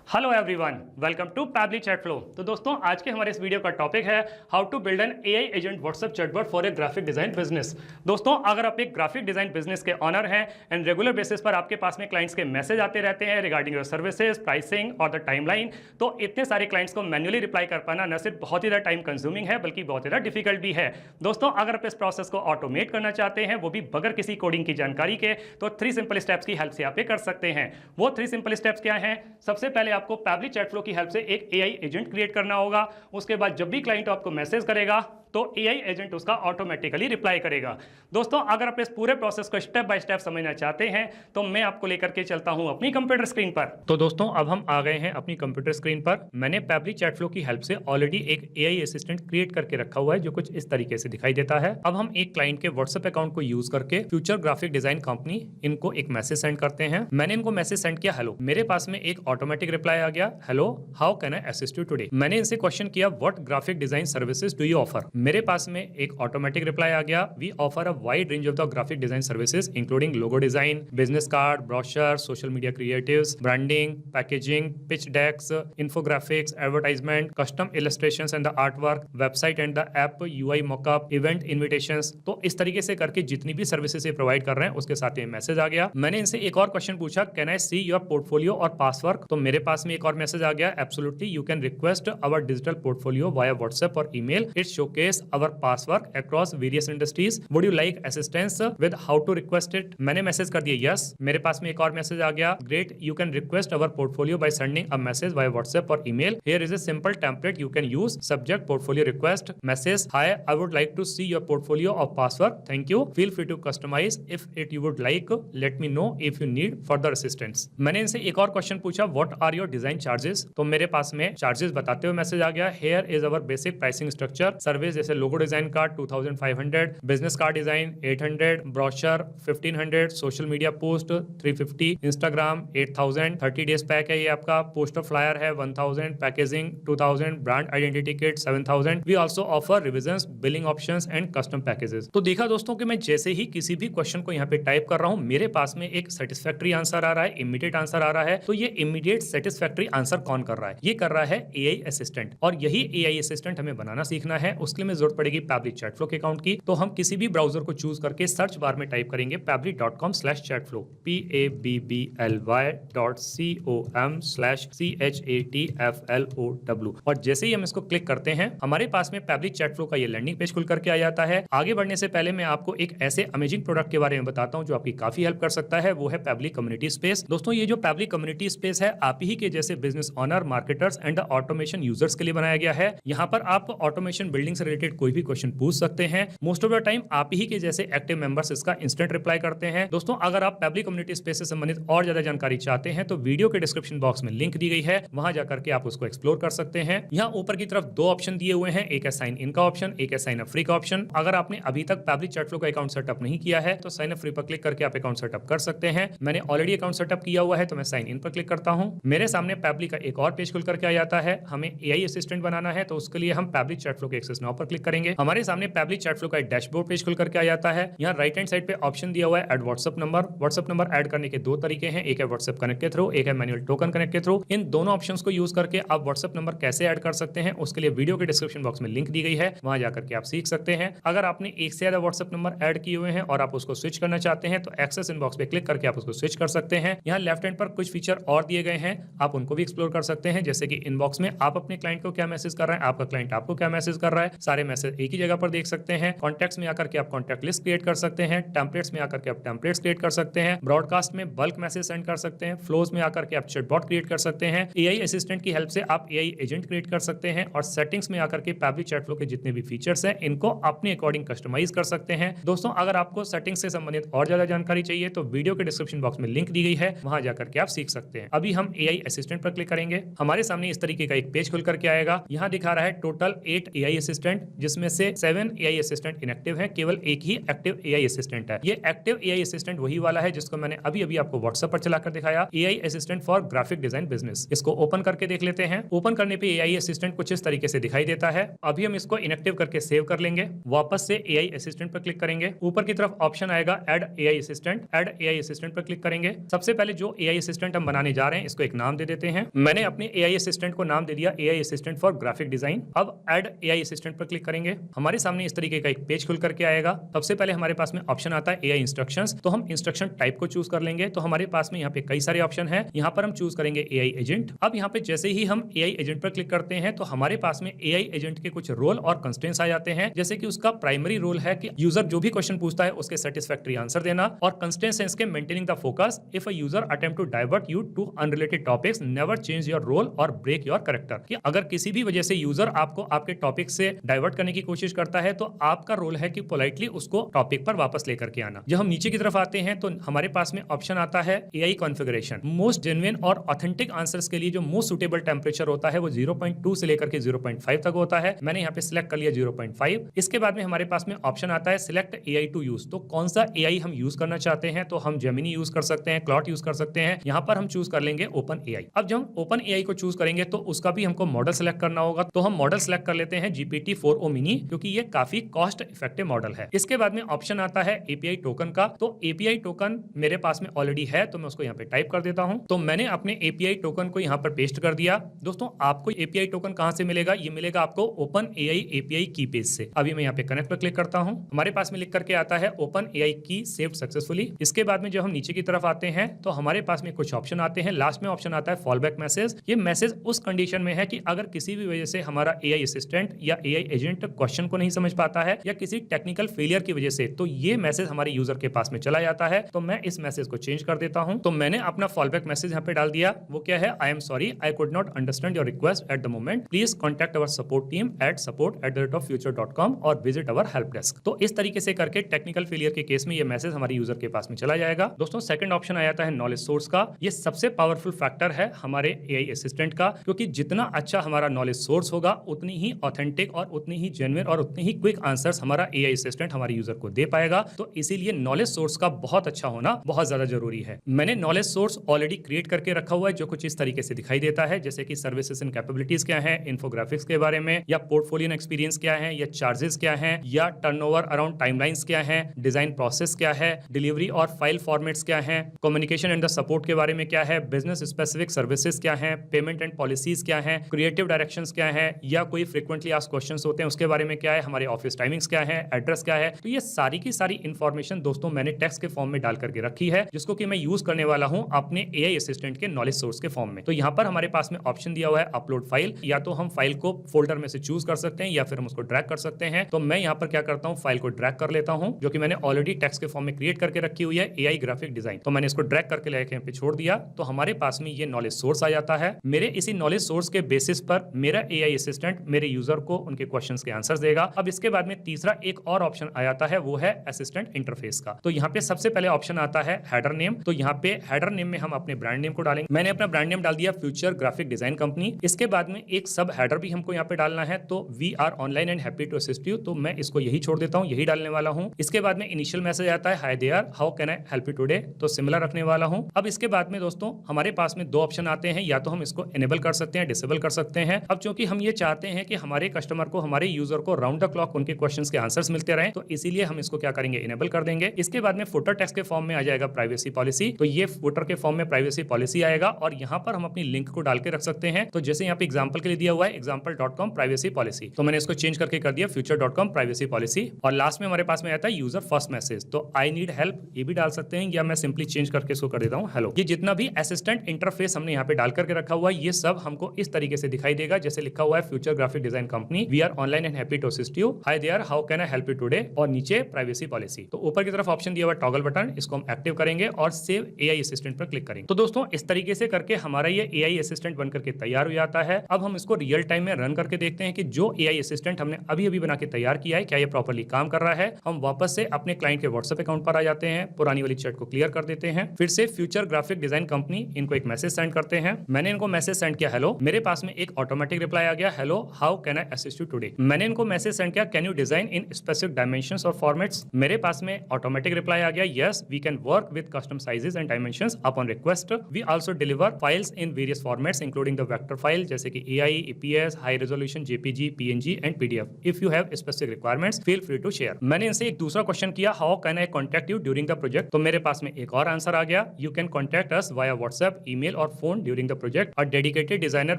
Hello everyone, welcome to Pabbly chat flow. तो दोस्तों, आज के हमारे इस वीडियो का टॉपिक है how to build an AI agent WhatsApp chatbot for a graphic design business. दोस्तों, अगर आप एक ग्राफिक डिजाइन बिजनेस के ऑनर हैं एंड रेगुलर बेसिस पर आपके पास में क्लाइंट्स के मैसेज आते रहते हैं रिगार्डिंग योर सर्विसेज, प्राइसिंग और द टाइमलाइन, तो इतने सारे क्लाइंट्स को मैन्युअली रिप्लाई कर पाना न सिर्फ बहुत ही ज़्यादा टाइम कंज्यूमिंग है बल्कि बहुत ही ज़्यादा डिफिकल्ट भी है। दोस्तों, अगर आप इस प्रोसेस को ऑटोमेट करना चाहते हैं, वो भी बगैर किसी कोडिंग की जानकारी के, तो 3 सिंपल स्टेप्स की हेल्प से आप ये कर सकते हैं। वो 3 सिंपल स्टेप्स क्या हैं? सबसे पहले आपको पैबली चैट फ्लो की हेल्प से एक एआई एजेंट क्रिएट करना होगा। उसके बाद जब भी क्लाइंट आपको मैसेज करेगा तो एआई एजेंट उसका ऑटोमेटिकली रिप्लाई करेगा। दोस्तों, अगर आप इस पूरे प्रोसेस को स्टेप बाय स्टेप समझना चाहते हैं तो मैं आपको लेकर के चलता हूं अपनी कंप्यूटर स्क्रीन पर। तो दोस्तों, अब हम आ गए हैं अपनी कंप्यूटर स्क्रीन पर। मैंने पैबली चैट फ्लो की हेल्प से ऑलरेडी एक एआई असिस्टेंट क्रिएट करके रखा हुआ है जो कुछ इस तरीके से दिखाई देता है। अब हम एक क्लाइंट के व्हाट्सएप अकाउंट को यूज करके फ्यूचर ग्राफिक डिजाइन कंपनी इनको एक मैसेज सेंड करते हैं। मैंने इनको मैसेज सेंड किया हेलो। मेरे पास में एक ऑटोमेटिक रिप्लाई आ गया, hello how can I assist you today. मैंने इनसे क्वेश्चन किया what graphic design services do you offer. मेरे पास में एक ऑटोमेटिक रिप्लाई आ गया, we offer a wide range of the graphic design services including logo design, business card, brochure, social media creatives, branding, packaging, pitch decks, infographics, advertisement, custom illustrations and the art work, website and the app UI mockup, event invitations. तो इस तरीके से करके जितनी भी services provide कर रहे हैं उसके साथ में मैसेज आ गया। मैंने इनसे एक और क्वेश्चन पूछा, can I see your portfolio और पास वर्क। तो मेरे पास में एक और मैसेज आ गया, absolutely you can request our digital portfolio via WhatsApp और email. It showcase our past work across various industries. Would you like assistance with how to request it? मैंने मैसेज कर दिया yes। मेरे पास में एक और मैसेज आ गया, great you can request our portfolio by sending a message via WhatsApp or email. Here is a simple template you can use. Subject portfolio request message, hi I would like to see your portfolio of past work. Thank you. Feel free to customize if it you would like. Let me know if you need further assistance. मैंने इनसे एक और question पूछा, what are your design charges? तो मेरे पास में charges बताते हुए मैसेज आ गया, here is our basic pricing structure. Service जैसे लोगो डिजाइन का 2500, business card design 800, brochure 1500, social media post 350, Instagram 8000, 30 days pack है ये आपका, पोस्टर फ्लायर है 1000, packaging 2000, brand identity kit 7000। We also offer revisions, billing options and custom packages. तो देखा दोस्तों कि मैं जैसे ही किसी भी क्वेश्चन को यहाँ पे टाइप कर रहा हूँ, मेरे पास में एक सेटिस्फैक्टरी आंसर आ रहा है, इमीडिएट आंसर आ रहा है। तो ये इमीडिएट सेटिस्फैक्टरी आंसर कौन कर रहा है? ये कर रहा है एआई असिस्टेंट। और यही एआई असिस्टेंट हमें बनाना सीखना है। उसके लिए जरूरत पड़ेगी पैबली चैट फ्लो के अकाउंट की। तो हम किसी भी ब्राउजर को चूज करके सर्च बार में टाइप करेंगे pabbly.com/chatflow, pabbly.com/chatflow। और जैसे ही हम इसको क्लिक करते हैं, हमारे पास में पैबली चैट फ्लो का ये लैंडिंग पेज खुल करके आ जाता है। आगे बढ़ने से पहले मैं आपको एक ऐसे अमेजिंग प्रोडक्ट के बारे में बताता हूं जो आपकी काफी हेल्प कर सकता है। वो है पैबली कम्युनिटी स्पेस। दोस्तों, ये जो पैबली कम्युनिटी स्पेस है, आप ही के जैसे business honour, marketers and automation users के लिए बनाया गया है। यहाँ पर आप ऑटोमेशन बिल्डिंग से रिलेटेड कोई भी क्वेश्चन पूछ सकते हैं। मोस्ट ऑफ द टाइम आप ही के जैसे एक्टिव मेंबर्स इसका इंस्टेंट रिप्लाई करते हैं। दोस्तों, अगर आप पैबली कम्युनिटी स्पेस से संबंधित और ज्यादा जानकारी चाहते हैं तो वीडियो के डिस्क्रिप्शन बॉक्स में लिंक दी गई है, वहां जाकर के आप उसको एक्सप्लोर कर सकते हैं। यहाँ ऊपर की तरफ 2 ऑप्शन दिए हुए हैं, एक है साइन इन का ऑप्शन, एक है साइन अप फ्री का ऑप्शन। अगर आपने अभी तक पैबली चैट फ्लो का अकाउंट सेटअप नहीं किया है तो साइन अप फ्री पर क्लिक करके आप अकाउंट सेटअप कर सकते हैं। मैंने ऑलरेडी अकाउंट सेटअप किया हुआ है तो मैं साइन इन पर क्लिक करता हूं। मेरे सामने पैबली का एक और पेज खुल करके आ जाता है। हमें एआई असिस्टेंट बनाना है तो उसके लिए हम पैबली चैट फ्लो के एक्सेस नाउ पर क्लिक करेंगे। हमारे सामने पैबली चैट फ्लो का एक डैशबोर्ड पेज खुल करके आ जाता है। यहाँ राइट हैंड साइड पे ऑप्शन दिया हुआ है add WhatsApp number. WhatsApp number add करने के 2 तरीके हैं, एक है व्हाट्सएप कनेक्ट के थ्रू, एक है मैनुअल टोकन कनेक्ट के थ्रू। इन दोनों ऑप्शंस को यूज करके आप व्हाट्सएप नंबर कैसे ऐड कर सकते हैं उसके लिए वीडियो के डिस्क्रिप्शन बॉक्स में लिंक दी गई है, वहां जाकर के आप सीख सकते हैं। अगर आपने एक से ज्यादा व्हाट्सएप नंबर ऐड किए हुए हैं और आप उसको स्विच करना चाहते हैं तो एक्सेस इनबॉक्स पे क्लिक करके आप उसको स्विच कर सकते हैं। यहाँ लेफ्ट हैंड पर कुछ फीचर और दिए गए हैं, आप उनको भी एक्सप्लोर कर सकते हैं। जैसे कि इनबॉक्स में आप अपने क्लाइंट को क्या मैसेज कर रहे हैं, आपका क्लाइंट आपको क्या मैसेज कर रहा है, सारे मैसेज एक ही जगह पर देख सकते हैं। कॉन्टैक्ट्स में आकर के आप कॉन्टैक्ट लिस्ट क्रिएट कर सकते हैं, टेम्पलेट्स में आकर के आप टेम्पलेट्स क्रिएट कर सकते हैं, ब्रॉडकास्ट में बल्क मैसेज सेंड कर सकते हैं, फ्लोज में आकर के आप चैटबॉट क्रिएट कर सकते हैं। एआई असिस्टेंट की हेल्प से आप एआई एजेंट क्रिएट कर सकते हैं और सेटिंग्स में आकर के पैबली चैट फ्लो के जितने भी फीचर्स हैं इनको अपने अकॉर्डिंग कस्टमाइज कर सकते हैं। दोस्तों, अगर आपको सेटिंग्स से संबंधित और ज्यादा जानकारी चाहिए तो वीडियो के डिस्क्रिप्शन बॉक्स में लिंक दी गई है, वहां जाकर के आप सीख सकते हैं। अभी हम एआई असिस्टेंट पर क्लिक करेंगे। हमारे सामने इस तरीके का एक पेज खुल करके आएगा। यहाँ दिखा रहा है टोटल 8 एआई असिस्टेंट। जिसमें से 7 AI असिस्टेंट इनएक्टिव है, केवल एक ही एक्टिव AI असिस्टेंट है। ये एक्टिव AI असिस्टेंट वही वाला है जिसको मैंने अभी अभी आपको व्हाट्सएप पर चलाकर दिखाया, AI assistant for graphic design business. इसको ओपन करके देख लेते हैं। ओपन करने पे AI असिस्टेंट कुछ इस तरीके से दिखाई देता है। अभी हम इसको इनएक्टिव करके सेव कर लेंगे। वापस से AI असिस्टेंट पर क्लिक करेंगे। ऊपर की तरफ ऑप्शन आएगा add AI assistant. Add AI assistant पर क्लिक करेंगे। सबसे पहले जो AI असिस्टेंट हम बनाने जा रहे हैं इसको एक नाम दे देते हैं। मैंने अपने AI असिस्टेंट को नाम दे दिया AI assistant for graphic design. अब ऐड AI असिस्टेंट पर क्लिक करेंगे। हमारे सामने इस तरीके का एक पेज खुल करके आएगा। सबसे पहले हमारे पास में ऑप्शन आता है AI इंस्ट्रक्शंस, तो हम इंस्ट्रक्शन टाइप को चूज कर लेंगे। तो हमारे पास में यहाँ पे कई सारे ऑप्शन है। यहाँ पर हम चूज करेंगे AI एजेंट। अब यहाँ पे जैसे ही हम AI एजेंट पर क्लिक करते हैं तो हमारे पास में AI एजेंट के कुछ रोल और कंस्ट्रेंट्स आ जाते हैं, जैसे कि उसका प्राइमरी रोल है कि यूजर जो भी क्वेश्चन पूछता है उसके सेटिस्फैक्टरी आंसर देना, और कंस्ट्रेंट्स है इसके maintaining the focus, if a user attempt to divert you to unrelated topics never change your role और ब्रेक योर कैरेक्टर। कि अगर किसी भी वजह से यूजर आपको आपके टॉपिक से डाइवर्ट करने की कोशिश करता है तो आपका रोल है कि पोलाइटली उसको टॉपिक पर वापस लेकर के आना। जब हम नीचे की तरफ आते हैं तो हमारे पास में ऑप्शन आता है AI कॉन्फ़िगरेशन। मोस्ट जेन्युइन और ऑथेंटिक आंसर्स के लिए जो मोस्ट सुटेबल टेंपरेचर होता है वो 0.2 से लेकर के 0.5 तक होता है। मैंने यहाँ पे सिलेक्ट कर लिया 0.5। इसके बाद में हमारे पास में ऑप्शन आता है सिलेक्ट AI टू यूज। तो कौन सा AI हम यूज करना चाहते हैं, तो हम जेमिनी यूज कर सकते हैं, क्लॉट यूज कर सकते हैं। यहाँ पर हम चूज कर लेंगे ओपन AI। अब जब हम ओपन AI को चूज करेंगे तो उसका भी हमको मॉडल सेलेक्ट करना होगा। तो हम मॉडल सेलेक्ट कर लेते हैं GPT-4o मिनी, क्योंकि ये काफी कॉस्ट इफेक्टिव मॉडल है। इसके बाद में ऑप्शन आता है API टोकन का। तो API टोकन मेरे पास में ऑलरेडी है तो मैं उसको यहाँ पे टाइप कर देता हूँ। तो मैंने अपने API टोकन को यहाँ पर पेस्ट कर दिया। दोस्तों आपको API टोकन कहाँ से मिलेगा? ये मिलेगा आपको ओपन AI API की पेज से। अभी मैं यहाँ पे कनेक्ट पर क्लिक करता हूँ। हमारे पास में लिख करके आता है ओपन AI की सेव्ड सक्सेसफुली। इसके बाद में जब हम नीचे की तरफ आते हैं तो हमारे पास में कुछ ऑप्शन आते हैं। लास्ट में ऑप्शन आता है फॉल बैक मैसेज। ये मैसेज उस कंडीशन में है कि अगर किसी भी वजह से हमारा AI असिस्टेंट या AI एजेंट क्वेश्चन को नहीं समझ पाता है या किसी टेक्निकल फेलियर की वजह से, तो ये मैसेज हमारे यूजर के पास में चला जाता है। तो मैं इस मैसेज को चेंज कर देता हूं। तो मैंने अपना फॉल बैक मैसेज यहाँ पे डाल दिया। वो क्या है? I am sorry, I could not understand your request at the moment, please contact our support team at support@future.com और विजिट अवर हेल्प डेस्क। तो इस तरीके से करके टेक्निकल फेलियर के केस में ये मैसेज हमारे यूजर के पास में चला जाएगा। दोस्तों सेकंड ऑप्शन आ जाता है नॉलेज सोर्स का। ये सबसे पावरफुल फैक्टर है हमारे AI असिस्टेंट का, क्योंकि जितना अच्छा हमारा नॉलेज सोर्स होगा उतनी ही ऑथेंटिक और उतनी ही जेन्युइन और उतनी ही क्विक आंसर्स हमारा AI असिस्टेंट हमारे यूजर को दे पाएगा। तो इसीलिए नॉलेज सोर्स का बहुत अच्छा होना बहुत ज्यादा जरूरी है। मैंने नॉलेज सोर्स ऑलरेडी क्रिएट करके रखा हुआ है जो कुछ इस तरीके से दिखाई देता है, जैसे कि सर्विसेज एंड कैपेबिलिटीज क्या है, इन्फोग्राफिक्स के बारे में, या पोर्टफोलियो एक्सपीरियंस क्या है, या चार्जेस क्या है, या टर्नओवर अराउंड टाइमलाइंस क्या है, डिजाइन प्रोसेस क्या है, डिलीवरी और फाइल फॉर्मेट्स क्या है, कम्युनिकेशन एंड द सपोर्ट के बारे में क्या है, बिजनेस स्पेसिफिक सर्विसेज क्या है, पेमेंट एंड पॉलिसीज क्या है, क्रिएटिव डायरेक्शंस क्या है, या कोई फ्रीक्वेंटली आस्क्ड क्वेश्चंस होते हैं उसके बारे में क्या है, हमारे ऑफिस टाइमिंग्स क्या है, एड्रेस क्या है। तो ये सारी की सारी इंफॉर्मेशन दोस्तों मैंने टेक्स्ट के फॉर्म में डाल करके रखी है, जिसको कि मैं यूज करने वाला हूं अपने AI असिस्टेंट के नॉलेज सोर्स के फॉर्म में। तो यहाँ पर हमारे पास में ऑप्शन दिया हुआ है अपलोड फाइल। या तो हम फाइल को फोल्डर में से चूज कर सकते हैं या फिर हम उसको ड्रैग कर सकते हैं। तो मैं यहाँ पर क्या करता हूँ, फाइल को ड्रैग कर लेता हूँ, जो कि मैंने ऑलरेडी टेक्स्ट के फॉर्म में क्रिएट करके रखी हुई है AI ग्राफिक डिजाइन। तो मैंने इसको ड्रैग करके लेके यहाँ पे छोड़ दिया। तो हमारे पास में ये नॉलेज सोर्स आ जाता है। मेरे इसी नॉलेज सोर्स के बेसिस पर मेरा AI असिस्टेंट मेरे यूजर को उनके क्वेश्चंस के आंसर देगा। अब इसके बाद में तीसरा एक और ऑप्शन आ जाता है, वो है असिस्टेंट इंटरफेस का। तो यहाँ पे सबसे पहले ऑप्शन आता है हेडर नेम। तो यहाँ पे हेडर नेम में हम अपने ब्रांड नेम को डालेंगे। मैंने अपना ब्रांड नेम डाल दिया फ्यूचर ग्राफिक डिजाइन कंपनी। इसके बाद में एक सब हेडर भी हमको यहाँ पे डालना है, तो we are online and happy to assist you. तो मैं इसको यही छोड़ देता हूँ, यही डालने वाला हूँ। इसके बाद में इनिशियल मैसेज आता है, hi there, how can I help you today. तो सिमिलर रखने वाला हूँ। अब इसके बाद में दोस्तों हमारे पास में दो ऑप्शन आते हैं, या तो हम इसको एनेबल कर सकते हैं, डिसेबल कर सकते हैं। अब चूंकि हम ये चाहते हैं कि हमारे कस्टमर को, हमारे यूजर को राउंड द क्लॉक उनके क्वेश्चंस के आंसर्स मिलते रहे, तो इसीलिए हम इसको क्या करेंगे, इनेबल कर देंगे। इसके बाद में फुटर टेक्स्ट के फॉर्म में आ जाएगा प्राइवेसी पॉलिसी। तो ये फुटर के फॉर्म में प्राइवेसी पॉलिसी आएगा और यहाँ पर हम अपनी लिंक को डाल के रख सकते हैं। तो जैसे यहाँ पे एग्जांपल के लिए दिया हुआ है example.com प्राइवेसी पॉलिसी, तो मैंने इसको चेंज करके कर दिया future.com प्राइवेसी पॉलिसी। और लास्ट में हमारे पास में आता है यूजर फर्स्ट मैसेज। तो आई नीड हेल्प ये भी डाल सकते हैं, या मैं सिंपली चेंज करके इसको कर देता हूँ हेलो। ये जितना भी असिस्टेंट इंटरफेस हमने यहाँ पे डाल करके रखा हुआ है, ये सब हमको इस तरीके से दिखाई देगा, जैसे लिखा हुआ है future graphic design company, we are online and happy to assist you, hi there, how can I help you today, और नीचे प्राइवेसी पॉलिसी। तो ऊपर की तरफ ऑप्शन दिया हुआ टॉगल बटन, इसको हम एक्टिव करेंगे और सेव AI असिस्टेंट पर क्लिक करेंगे। तो दोस्तों इस तरीके से करके हमारा ये AI असिस्टेंट बनकर के तैयार हो जाता है। अब हम इसको रियल टाइम में रन करके देखते हैं कि जो AI असिस्टेंट हमने अभी अभी बना के तैयार किया है, क्या ये प्रॉपर्ली काम कर रहा है। हम वापस से अपने क्लाइंट के व्हाट्सएप अकाउंट पर आ जाते हैं, पुरानी वाली चैट को क्लियर कर देते हैं, फिर से फ्यूचर ग्राफिक डिजाइन कंपनी इनको एक मैसेज सेंड करते हैं। मैंने इनको मैसेज सेंड किया हेलो, मेरे पास में एक ऑटोमेटिक रिप्लाई आ गया, hello how can I assist you today. मैंने इनको मैसेज सेंड किया, can you design in specific dimensions और फॉर्मेट्स। मेरे पास में ऑटोमेटिक रिप्लाई आ गया, yes we can work with custom sizes and dimensions upon request. We also deliver files in various formats including the vector file जैसे कि AI, EPS, high resolution, JPG, PNG and PDF। If you have specific requirements feel free to share. मैंने इनसे एक दूसरा question किया, how can I contact you during the project. तो मेरे पास में एक और आंसर आ गया, you can contact us via WhatsApp, email और phone during the project. A dedicated designer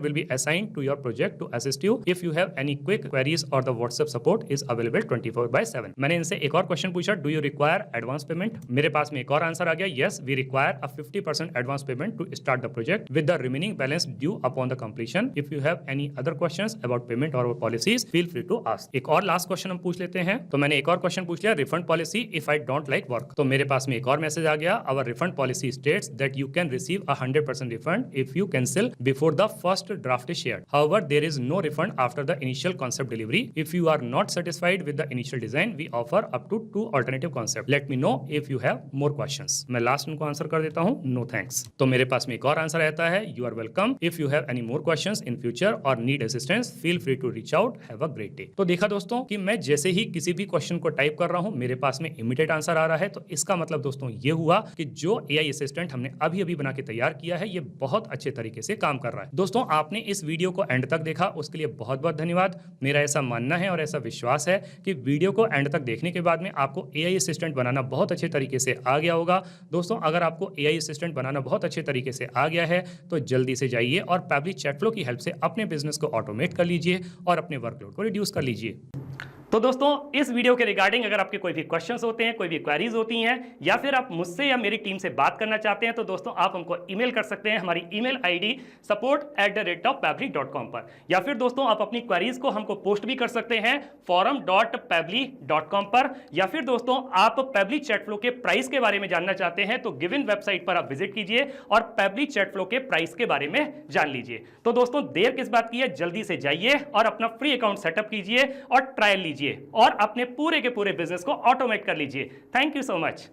will be assigned to your project to assist you if you have any quick queries और the WhatsApp support is available 24/7। मैंने इनसे एक और question पूछा, do you require advance payment. मेरे पास में एक और आंसर आ गया, yes we require a 50% advance payment to start the project with the remaining balance due upon the completion. If you have any other questions about payment और policies feel free to ask. एक और last question हम पूछ लेते हैं। तो मैंने एक और क्वेश्चन पूछ लिया, refund policy if I don't like work. तो मेरे पास में एक और मैसेज आ गया, our refund policy states that you can receive a 100% refund if you cancel before the first draft is shared. However there is no refund after the initial concept delivery. If you are not satisfied with the initial design we offer up to 2 alternative concept. Let me know if you have more questions. मैं last उनको answer कर देता हूं, no thanks. तो मेरे पास में एक और आंसर रहता है, you are welcome if you have any more questions in future और need assistance feel free to reach out, have a great day. तो देखा दोस्तों कि मैं जैसे ही किसी भी क्वेश्चन को टाइप कर रहा हूं मेरे पास में इमीडिएट आंसर आ रहा है। तो इसका मतलब दोस्तों ये हुआ कि जो AI असिस्टेंट हमने अभी अभी बना के तैयार किया है ये बहुत अच्छे तरीके से काम कर रहा है। दोस्तों आपने इस वीडियो को एंड तक देखा उसके लिए बहुत बहुत धन्यवाद। मेरा ऐसा मानना है और ऐसा विश्वास है कि वीडियो को एंड तक देखने के बाद में आपको AI असिस्टेंट बनाना बहुत अच्छे तरीके से आ गया होगा। दोस्तों अगर आपको AI असिस्टेंट बनाना बहुत अच्छे तरीके से आ गया है तो जल्दी से जाइए और पैबली चैटफ्लो की हेल्प से अपने बिजनेस को ऑटोमेट कर लीजिए और अपने वर्कलोड को रिड्यूस कर लीजिए। तो दोस्तों इस वीडियो के रिगार्डिंग अगर आपके कोई भी क्वेश्चंस होते हैं, कोई भी क्वेरीज होती हैं या फिर आप मुझसे या मेरी टीम से बात करना चाहते हैं तो दोस्तों आप हमको ईमेल कर सकते हैं हमारी ईमेल ID support@pably.com पर, या फिर दोस्तों आप अपनी क्वेरीज को हमको पोस्ट भी कर सकते हैं forum.pably.com पर, या फिर दोस्तों आप पैबली चैटफ्लो के प्राइस के बारे में जानना चाहते हैं तो गिवन वेबसाइट पर आप विजिट कीजिए और पैबली चैटफ्लो के प्राइस के बारे में जान लीजिए। तो दोस्तों देर किस बात की है, जल्दी से जाइए और अपना फ्री अकाउंट सेटअप कीजिए और ट्रायल लीजिए और अपने पूरे के पूरे बिजनेस को ऑटोमेट कर लीजिए। Thank you so much.